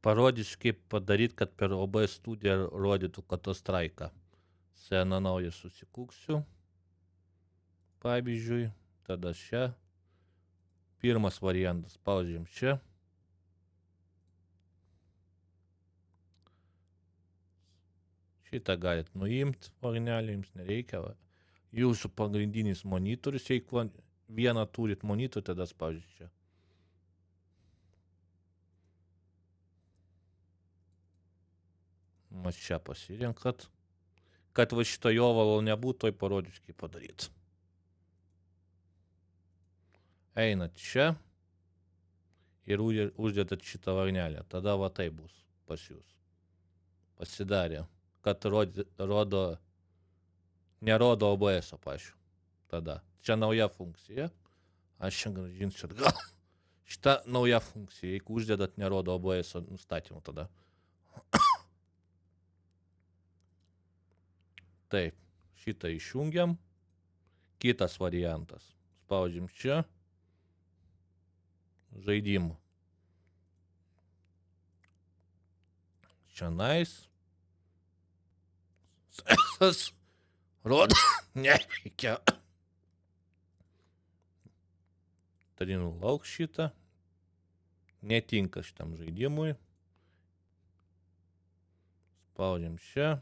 Parodysiu, kaip padaryti, kad per OBS studiją rodytų Counter-Strike'ą. Seną naują susikūksiu. Pavyzdžiui, tada čia. Pirmas variantas, spaudžiam čia. Šitą galit nuimti, varnelį, jums nereikia. Va. Jūsų pagrindinis monitorius, jeigu vieną turit monitorių, tada spaudžiu čia. Mas čia pasirinkat. Kad va šito jovalo nebūtų, tai parodysiu, kaip padaryti. Einat čia ir uždėtat šitą varnelę. Tada va tai bus pas jūs. Pasidarė, kad nerodo OBS-o pačiu. Tada. Čia nauja funkcija. Aš čia grąžinsiu atgal. Šita nauja funkcija. Jeigu uždėdat nerodo OBS-o nustatymų tada. Taip. Šitą išjungiam. Kitas variantas. Spaudžiam čia. Žaidimų. Čianais. Rodo. Neveikia. Tarinu lauk šitą. Netinka šitam žaidimui. Spaudžiam čia.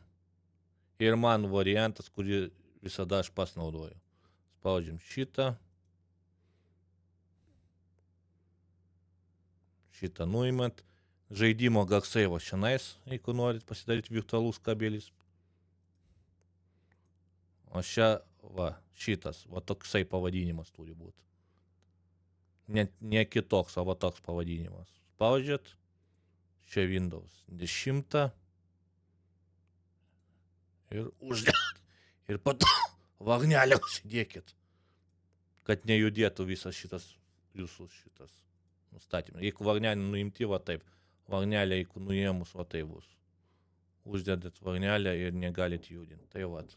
Ir man variantas, kurį visada aš pas naudoju. Spaudžiam šitą. Šitą nuimat. Žaidimo garsai va šianais, jeigu norit pasidaryti virtualus kabelis. O čia, va, šitas, va toksai pavadinimas turi būti. Ne kitoks, o va toks pavadinimas. Spaudžiat. Čia Windows 10. Ir uždėt. Ir po to varnelę užsidėkit. Kad nejudėtų visas šitas jūsų šitas nustatymas. Jeigu varnelį nuimti, va taip. Varnelę, jeigu nuėmus, va tai bus. Uždėdat varnelę ir negalit judinti. Tai vat.